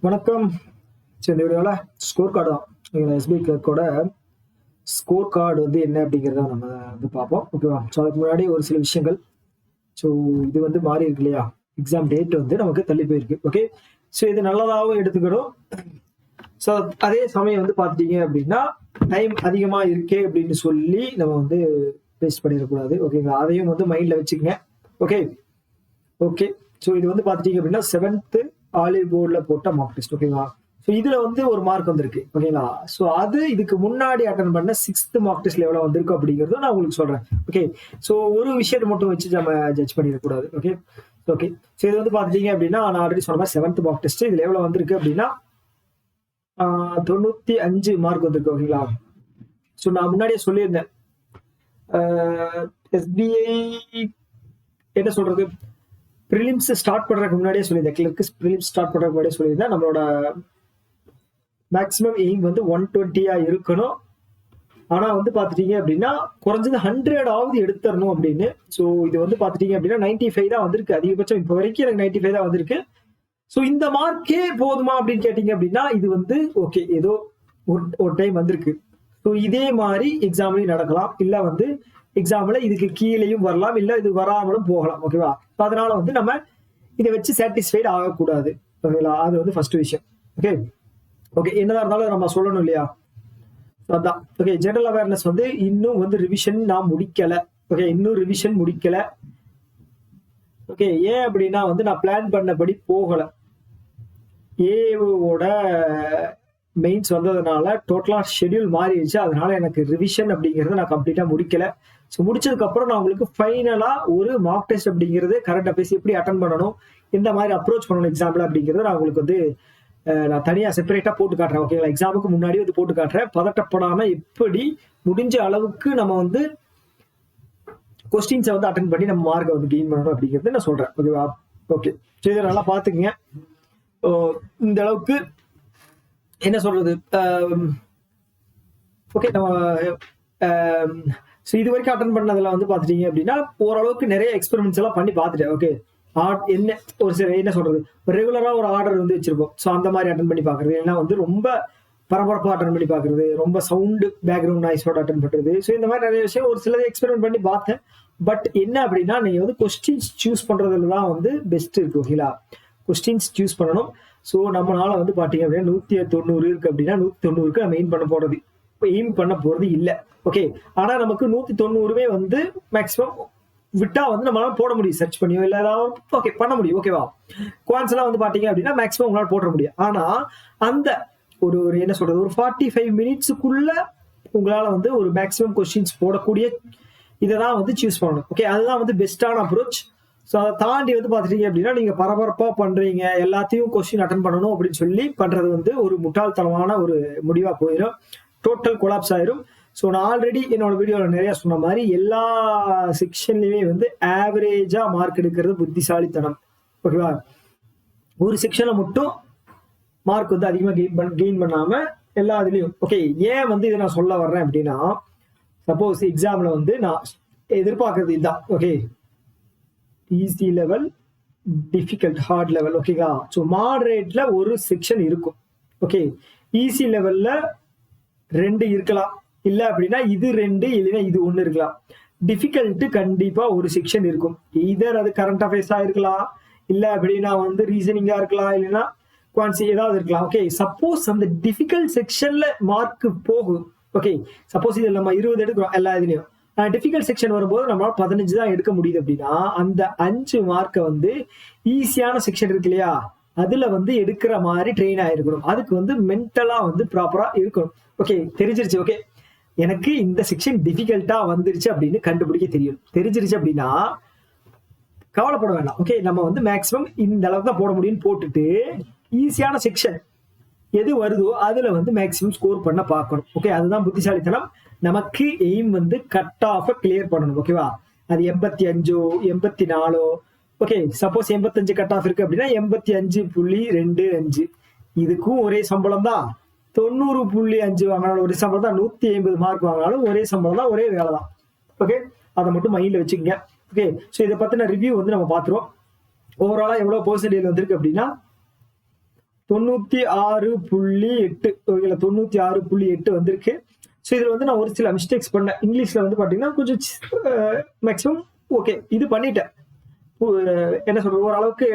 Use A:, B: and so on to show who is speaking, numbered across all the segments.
A: வணக்கம். சரி, இந்த வீடியோவில் ஸ்கோர் கார்டு தான். எஸ்பிஐ கிளர்க்கோட ஸ்கோர் கார்டு வந்து என்ன அப்படிங்கிறத நம்ம வந்து பார்ப்போம். ஓகேவா? ஸோ அதுக்கு முன்னாடி ஒரு சில விஷயங்கள். ஸோ இது வந்து மாறி இருக்கு இல்லையா? எக்ஸாம் டேட் வந்து நமக்கு தள்ளி போயிருக்கு. ஓகே. ஸோ இது நல்லதாகவும் எடுத்துக்கணும். ஸோ அதே சமயம் வந்து பார்த்துட்டீங்க அப்படின்னா டைம் அதிகமாக இருக்கே அப்படின்னு சொல்லி நம்ம வந்து வேஸ்ட் பண்ணிடக்கூடாது. ஓகேங்களா? அதையும் வந்து மைண்டில் வச்சுக்கங்க. Okay okay. ஸோ இது வந்து பார்த்துட்டீங்க அப்படின்னா 7th ஆலிவ் போர்டில் போட்ட மார்க் டெஸ்ட். ஓகேங்களா? ஸோ இதுல வந்து ஒரு மார்க் வந்திருக்கு. ஓகேங்களா? ஸோ அது இதுக்கு முன்னாடி அட்டன் பண்ண 6th மார்க் டெஸ்ட்ல எவ்வளவு வந்திருக்கு அப்படிங்கறத நான் உங்களுக்கு சொல்றேன். ஓகே. ஸோ ஒரு விஷயத்தை மட்டும் வச்சு நம்ம ஜட்ஜ் பண்ணிடக்கூடாது. Okay okay. ஸோ இது வந்து பார்த்துட்டீங்க அப்படின்னா நான் ஆல்ரெடி சொன்ன மாதிரி 7th மார்க் டெஸ்ட் இதுல எவ்வளவு வந்திருக்கு அப்படின்னா 95 மார்க் வந்திருக்கு. ஓகேங்களா? ஸோ நான் முன்னாடியே சொல்லியிருந்தேன் எஸ்பிஐ என்ன சொல்றது, ப்ரிலிம்ஸ் ஸ்டார்ட் பண்றதுக்கு முன்னாடியே சொல்லியிருந்தேன். கிளர்க்கு ப்ரிலிம்ஸ் ஸ்டார்ட் பண்றதுக்கு முன்னாடியே சொல்லியிருந்தேன் நம்மளோட மேக்ஸிமம் எய்ம் வந்து 120 இருக்கணும். ஆனா வந்து பாத்துட்டீங்க அப்படின்னா குறைஞ்சது 100 எடுத்துடணும் அப்படின்னு. ஸோ இது வந்து பாத்துட்டீங்க அப்படின்னா 95 தான் வந்திருக்கு. அதிகபட்சம் இப்போ வரைக்கும் எனக்கு 95 தான் வந்திருக்கு. ஸோ இந்த மார்க்கே போதுமா அப்படின்னு கேட்டீங்க அப்படின்னா இது வந்து ஓகே, ஏதோ ஒரு டைம் வந்திருக்கு. ஸோ இதே மாதிரி எக்ஸாம்லயும் நடக்கலாம், இல்ல வந்து எக்ஸாம்ல இதுக்கு கீழேயும் வரலாம், இல்ல இது வராமலும் போகலாம். ஓகேவா? அதனால வந்து நம்ம இதை வச்சு சாட்டிஸ்ஃபைட் ஆகக்கூடாது. ஓகேங்களா? அது வந்து ஃபர்ஸ்ட் விஷயம். Okay okay. என்னதான் இருந்தாலும் நம்ம சொல்லணும் இல்லையா? அதான். ஓகே. ஜெனரல் அவேர்னஸ் வந்து இன்னும் வந்து ரிவிஷன் நான் முடிக்கல. ஓகே, இன்னும் ரிவிஷன் முடிக்கல. ஓகே. ஏன் அப்படின்னா வந்து நான் பிளான் பண்ணபடி போகல. ஏஓட மெயின்ஸ் வந்ததுனால டோட்டலா ஷெட்யூல் மாறிடுச்சு. அதனால எனக்கு ரிவிஷன் அப்படிங்கறத நான் கம்ப்ளீட்டா முடிக்கல. ஸோ முடிச்சதுக்கு அப்புறம் நான் உங்களுக்கு ஃபைனலா ஒரு மார்க் டெஸ்ட் அப்படிங்கிறது கரண்ட் அஃபேர்ஸ் எப்படி அட்டன் பண்ணணும், எந்த மாதிரி அப்ரோச் பண்ணணும் எக்ஸாம்பிள் அப்படிங்கறத நான் உங்களுக்கு வந்து நான் தனியா செப்பரேட்டா போட்டு காட்டுறேன். ஓகேங்களா? எக்ஸாமுக்கு முன்னாடி வந்து போட்டு காட்டுறேன். பதட்டப்படாம எப்படி முடிஞ்ச அளவுக்கு நம்ம வந்து கொஸ்டின்ஸை வந்து அட்டன் பண்ணி நம்ம மார்க்கை வந்து கெயின் பண்ணணும் அப்படிங்கிறது நான் சொல்றேன். ஓகேவா? ஓகே. ஸோ இதை நல்லா பாத்துக்கங்க. இந்த அளவுக்கு என்ன சொல்றது, ஓகே. நம்ம இது வரைக்கும் அட்டன் பண்ணதுல வந்து பாத்துட்டீங்க அப்படின்னா ஓரளவுக்கு நிறைய எக்ஸ்பெரிமெண்ட்ஸ் எல்லாம் பண்ணி பார்த்துட்டேன். ஓகே. என்ன ஒரு சில என்ன சொல்றது, ரெகுலரா ஒரு ஆர்டர் வந்து வச்சிருப்போம். ஸோ அந்த மாதிரி அட்டன் பண்ணி பாக்குறது, ஏன்னா வந்து ரொம்ப பரபரப்பா அட்டன் பண்ணி பாக்குறது, ரொம்ப சவுண்ட் பேக்ரவுண்ட் நாய்ஸோட அட்டன் பண்றது. ஸோ இந்த மாதிரி நிறைய விஷயம் ஒரு சிலதை எக்ஸ்பெரிமெண்ட் பண்ணி பார்த்தேன். பட் என்ன அப்படின்னா நீங்க வந்து கொஸ்டின்ஸ் சூஸ் பண்றதுல தான் வந்து பெஸ்ட் இருக்கு. ஓகேங்களா? கொஸ்டின்ஸ் சூஸ் பண்ணணும். ஸோ நம்மளால வந்து பாத்தீங்க அப்படின்னா 190 இருக்கு அப்படின்னா 190க்கு நம்ம எய்ம் பண்ண போறது இல்ல. ஓகே. ஆனா நமக்கு 190 வந்து மேக்ஸிமம் விட்டா வந்து நம்மளால போட முடியும், சர்ச் பண்ணியோ இல்ல ஏதாவது ஓகே பண்ண முடியும். ஓகேவா? குவான்ஸ் எல்லாம் வந்து பாத்தீங்க அப்படின்னா மேக்ஸிமம் உங்களால போட முடியும். ஆனா அந்த ஒரு என்ன சொல்றது, ஒரு 45 மினிட்ஸுக்குள்ள உங்களால வந்து ஒரு மேக்ஸிமம் கொஸ்டின்ஸ் போடக்கூடிய இதான் வந்து சூஸ் பண்ணணும். ஓகே. அதுதான் வந்து பெஸ்டான அப்ரோச். ஸோ அதை தாண்டி வந்து பாத்துட்டீங்க அப்படின்னா நீங்க பரபரப்பா பண்றீங்க, எல்லாத்தையும் கொஸ்டின் அட்டன் பண்ணணும் அப்படின்னு சொல்லி பண்றது வந்து ஒரு முட்டாள்தனமான ஒரு முடிவா போயிடும். டோட்டல் கொலாப்ஸ் ஆயிரும். ஸோ நான் ஆல்ரெடி என்னோட வீடியோவில் நிறைய சொன்ன மாதிரி எல்லா செக்ஷன்லயுமே வந்து ஆவரேஜா மார்க் எடுக்கிறது புத்திசாலித்தனம். ஓகேவா? ஒரு செக்ஷன்ல மட்டும் மார்க் வந்து அதிகமாக கெயின் பண்ணாம எல்லா இதுலயும். ஓகே. ஏன் வந்து இதை நான் சொல்ல வர்றேன் அப்படின்னா, சப்போஸ் எக்ஸாம்ல வந்து நான் எதிர்பார்க்கறது இதுதான். Okay. Easy level, difficult, heart level. ஓகேங்களா? ஸோ மாடரேட்ல ஒரு செக்ஷன் இருக்கும். ஓகே. ஈஸி லெவல்ல 2 இருக்கலாம், இல்ல அப்படின்னா இது 2 இல்லைன்னா இது 1 இருக்கலாம். டிஃபிகல்ட் கண்டிப்பா ஒரு செக்ஷன் இருக்கும். இதர் அது கரண்ட் அஃபேர்ஸா இருக்கலாம், இல்ல அப்படின்னா வந்து ரீசனிங்கா இருக்கலாம், இல்லைன்னா குவான்சி ஏதாவது இருக்கலாம். ஓகே. சப்போஸ் அந்த டிஃபிகல்ட் செக்ஷன்ல மார்க் போகும். ஓகே. சப்போஸ் இதுல நம்ம 20 எடுக்கிறோம் எல்லா இதுலயும், டிஃபிகல்ட் செக்ஷன் வரும்போது நம்மளால 15 தான் எடுக்க முடியுது அப்படின்னா அந்த 5 மார்க்கை வந்து ஈஸியான செக்ஷன் இருக்கு இல்லையா, அதுல வந்து எடுக்கிற மாதிரி ட்ரெயின் ஆயிருக்கணும். அதுக்கு வந்து மென்டலா வந்து ப்ராப்பரா இருக்கணும். ஓகே. தெரிஞ்சிருச்சு. ஓகே. எனக்கு இந்த செக்ஷன் டிஃபிகல்ட்டா வந்துருச்சு அப்படின்னு கண்டுபிடிக்க தெரியும். தெரிஞ்சிருச்சு அப்படின்னா கவலைப்பட வேண்டாம். ஓகே. நம்ம வந்து மேக்ஸிமம் இந்த அளவுக்கு தான் போட முடியும்னு போட்டுட்டு ஈஸியான செக்ஷன் எது வருதோ அதுல வந்து மேக்ஸிமம் ஸ்கோர் பண்ண பார்க்கணும். ஓகே. அதுதான் புத்திசாலித்தனம். நமக்கு எய்ம் வந்து கட் ஆஃப் கிளியர் பண்ணணும். ஓகேவா? அது 85 84. ஓகே. சப்போஸ் 85 கட் ஆஃப் இருக்கு அப்படின்னா 85.25 இதுக்கும் ஒரே சம்பளம் தான். 90.5 வாங்கினாலும் ஒரே சம்பளம் தான். 150 மார்க் வாங்கினாலும் ஒரே சம்பளம் தான், ஒரே வேலை தான். ஓகே. அதை மட்டும் மைண்ட்ல வச்சுக்கோங்க. ஓகே. ஸோ இதை பத்தின ரிவ்யூ வந்து நம்ம பாத்துருவோம். ஓவராலா எவ்வளவு பெர்சன்டேஜ் வந்திருக்கு அப்படின்னா 96.8 ஓகேங்களா, 96.8 வந்திருக்கு. ஸோ இதுல வந்து நான் ஒரு சில மிஸ்டேக்ஸ் பண்ணேன். இங்கிலீஷ்ல வந்து பாத்தீங்கன்னா கொஞ்சம் மேக்ஸிமம் ஓகே இது பண்ணிட்டேன். என்ன சொல்றது, ஓரளவுக்கு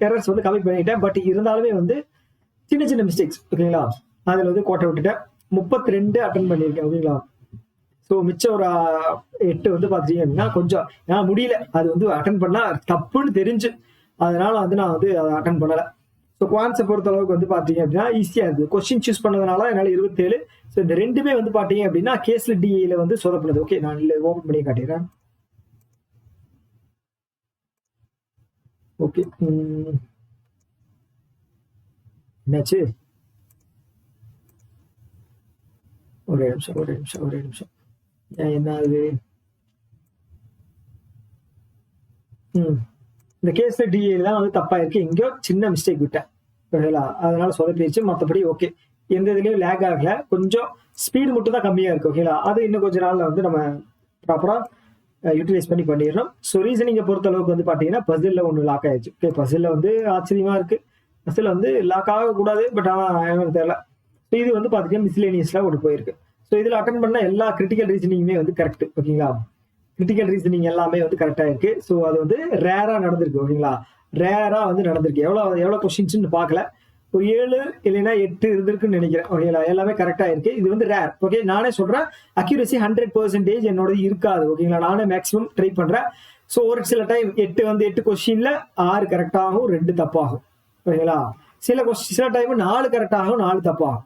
A: எரர்ஸ் வந்து கம்மி பண்ணிட்டேன். பட் இருந்தாலுமே வந்து சின்ன சின்ன மிஸ்டேக்ஸ் ஓகேங்களா, அதுல வந்து கோட்டை விட்டுட்டேன். 32 அட்டன் பண்ணியிருக்கேன் ஓகேங்களா. ஸோ மிச்சம் ஒரு 8 வந்து பாத்தீங்க அப்படின்னா கொஞ்சம் நான் முடியல, அது வந்து அட்டன் பண்ணா தப்புன்னு தெரிஞ்சு, அதனால வந்து நான் வந்து அதை அட்டன் பண்ணல. ஸோ குவான்ஸை பொறுத்த அளவுக்கு வந்து பாத்தீங்க அப்படின்னா ஈஸியா இருக்கு. கொஸ்டின் சூஸ் பண்ணதுனால என்னால 27. ஸோ இந்த ரெண்டுமே வந்து பாத்தீங்க அப்படின்னா கேஸ்ல டிஏல வந்து சொதப்படுது. ஓகே, நான் ஓபன் பண்ணி காட்டிடுறேன். ஓகே, என்னாச்சு, ஒரே நிமிஷம் என்னது, இந்த கேஸ்ல டிஏ தான் வந்து தப்பா இருக்கு. எங்கேயோ சின்ன மிஸ்டேக் விட்டேன் ஓகேங்களா, அதனால சொதப்பிடுச்சு. மற்றபடி ஓகே, எந்த இதுலயும் லேக் ஆகல. கொஞ்சம் ஸ்பீடு மட்டும் தான் கம்மியா இருக்கு ஓகேங்களா. அது இன்னும் கொஞ்ச நாள்ல வந்து நம்ம ப்ராப்பரா யூட்டிலைஸ் பண்ணிடணும். ஸோ ரீசனிங்கை பொறுத்த அளவுக்கு வந்து பாத்தீங்கன்னா பசில்ல ஒன்று லாக் ஆயிடுச்சு. ஓகே, பசில்ல வந்து ஆச்சரியமா இருக்கு. பசில் வந்து லாக் ஆகக்கூடாது, பட் ஆனா எனக்கு தெரியல. ஸோ இது வந்து பாத்தீங்கன்னா மிஸ்லேனியஸ்ல ஒன்று போயிருக்கு. ஸோ இதுல அட்டன் பண்ண எல்லா கிரிட்டிக்கல் ரீசனிங்குமே வந்து கரெக்ட் ஓகேங்களா. கிரிட்டிக்கல் ரீசனிங் எல்லாமே வந்து கரெக்டா இருக்கு. ஸோ அது வந்து ரேரா நடந்திருக்கு ஓகேங்களா, ரேரா வந்து நடந்திருக்கு. எவ்வளவு கொஸ்டின்ஸ் பார்க்கல, ஒரு 7 இல்லைன்னா 8 இருந்திருக்குன்னு நினைக்கிறேன் ஓகேங்களா. எல்லாமே கரெக்டா இருக்கு. இது வந்து ரேர். ஓகே, நானே சொல்றேன் அக்யூரசி 100% என்னோட இருக்காது ஓகேங்களா. நானே மேக்ஸிமம் ட்ரை பண்றேன். ஸோ ஒரு சில டைம் 8 கொஸ்டின்ல 6 கரெக்டாகும், 2 தப்பாகும் ஓகேங்களா. சில டைம் 4 கரெக்டாகும், 4 தப்பாகும்.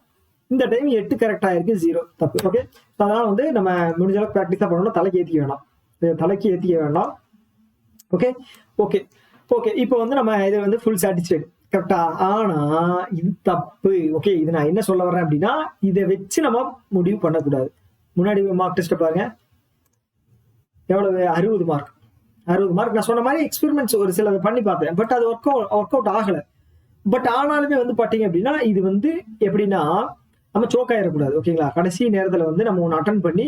A: இந்த டைம் 8 கரெக்டா இருக்கு, 0 தப்பு. ஓகே, அதனால வந்து நம்ம முடிஞ்ச அளவுக்கு ப்ராக்டிஸா பண்ணணும். தலைக்கு ஏத்திக்க வேண்டாம். ஓகே ஓகே ஓகே இப்போ வந்து நம்ம இது வந்து ஃபுல் சாட்டிஸ்ஃபைடு கரெக்டா. ஆனா இது தப்பு. ஓகே, இது நான் என்ன சொல்ல வர்றேன் அப்படின்னா, இதை வச்சு நம்ம முடிவு பண்ணக்கூடாது. முன்னாடி மார்க் டெஸ்ட் பாருங்க, எவ்வளவு 60 மார்க். நான் சொன்ன மாதிரி எக்ஸ்பெரிமெண்ட்ஸ் ஒரு சில பண்ணி பார்த்தேன், பட் அது ஒர்க் அவுட் ஆகல. பட் ஆனாலுமே வந்து பாத்தீங்க அப்படின்னா இது வந்து எப்படின்னா நம்ம சோக் ஆயிடக்கூடாது ஓகேங்களா. கடைசி நேரத்துல வந்து நம்ம ஒன்று அட்டன் பண்ணி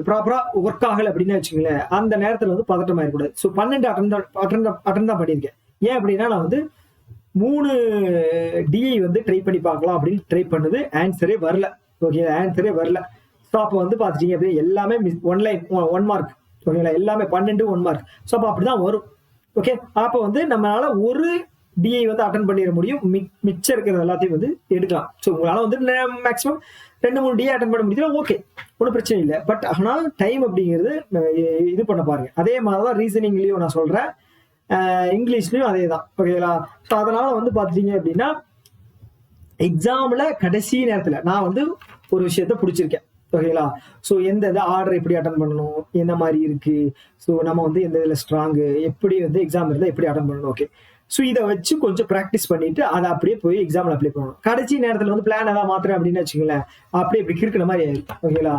A: ப்ராப்பரா ஒர்க் ஆகல அப்படின்னு வச்சுங்களேன், அந்த நேரத்துல வந்து பதட்டம் ஆயிடக்கூடாது. ஸோ 12 அட்டன் தான் பண்ணியிருக்கேன். ஏன் அப்படின்னா நான் வந்து 3 டிஐ வந்து ட்ரை பண்ணி பார்க்கலாம் அப்படின்னு ட்ரை பண்ணது, ஆன்சரே வரல ஓகே. ஸோ அப்போ வந்து பார்த்துட்டீங்க அப்படியே எல்லாமே ஒன் மார்க் ஓகேங்களா, எல்லாமே 12 1 மார்க். ஸோ அப்போ அப்படிதான் வரும் ஓகே. அப்போ வந்து நம்மளால ஒரு டிஐ வந்து அட்டன் பண்ணிட முடியும், மிச்சம் இருக்கிறது எல்லாத்தையும் வந்து எடுக்கலாம். ஸோ உங்களால வந்து மேக்ஸிமம் 2-3 டிஐ அட்டன் பண்ண முடியுதுன்னா ஓகே, ஒன்றும் பிரச்சனை இல்லை. பட் ஆனால் டைம் அப்படிங்கிறது இது பண்ண பாருங்க. அதே மாதிரிதான் ரீசனிங்லயும் நான் சொல்றேன், இங்கிலீஷ்லயும் அதே தான் ஓகேங்களா. ஸோ அதனால வந்து பாத்தீங்க அப்படின்னா எக்ஸாம்ல கடைசி நேரத்துல நான் வந்து ஒரு விஷயத்த பிடிச்சிருக்கேன் ஓகேங்களா. ஸோ எந்த ஆர்டர் எப்படி அட்டன் பண்ணணும், என்ன மாதிரி இருக்கு, ஸோ நம்ம வந்து எந்த இதுல ஸ்ட்ராங்கு, எப்படி வந்து எக்ஸாம் இருந்தால் எப்படி அட்டன் பண்ணணும். ஓகே, ஸோ இதை வச்சு கொஞ்சம் ப்ராக்டிஸ் பண்ணிட்டு அதை அப்படியே போய் எக்ஸாம்ல அப்ளை பண்ணணும். கடைசி நேரத்துல வந்து பிளான் ஏதாவது மாத்திரம் அப்படின்னு வச்சுங்களேன், அப்படியே இப்படி கிறுக்கிற மாதிரி ஆயிடும் ஓகேங்களா.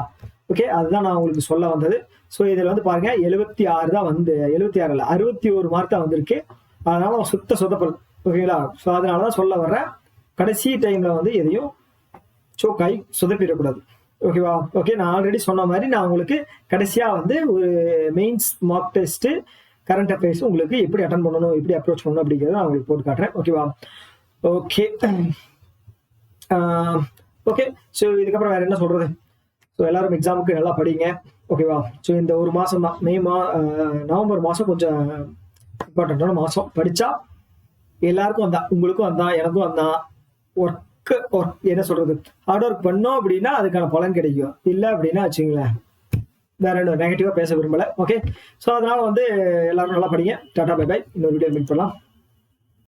A: ஓகே, அதுதான் நான் உங்களுக்கு சொல்ல வந்தது. ஸோ இதுல வந்து பாருங்க 76 தான் வந்து 76 இல்ல 61 மார்க் தான் வந்திருக்கு. அதனால சொதப்படுது ஓகேங்களா. ஸோ அதனாலதான் சொல்ல வர்றேன், கடைசி டைம்ல வந்து எதையும் சோக்காய் சொதப்பிடக்கூடாது ஓகேவா. ஓகே, நான் ஆல்ரெடி சொன்ன மாதிரி நான் உங்களுக்கு கடைசியா வந்து ஒரு mains mark test current affairs உங்களுக்கு எப்படி அட்டன் பண்ணணும், எப்படி அப்ரோச் பண்ணணும் அப்படிங்கிறத நான் உங்களுக்கு போட்டு காட்டுறேன் ஓகேவா. ஓகே ஓகே ஸோ இதுக்கப்புறம் வேற என்ன சொல்றது. ஸோ எல்லாரும் எக்ஸாமுக்கு நல்லா படிங்க ஓகேவா. ஸோ இந்த ஒரு மாசம் தான் நவம்பர் மாசம் கொஞ்சம் இம்பார்ட்டன்டான மாசம். படிச்சா எல்லாருக்கும் வந்தா, உங்களுக்கும் வந்தா, எனக்கும் வந்தா, ஒர்க் என்ன சொல்றது, ஹார்ட் ஒர்க் பண்ணோம் அப்படின்னா அதுக்கான பலன் கிடைக்கும். இல்லை அப்படின்னா வச்சுங்களேன் வேற என்ன நெகட்டிவா பேச விரும்பல ஓகே. ஸோ அதனால வந்து எல்லாரும் நல்லா படிங்க. Tata bye bye. இன்னொரு வீடியோ மீட் பண்ணலாம்.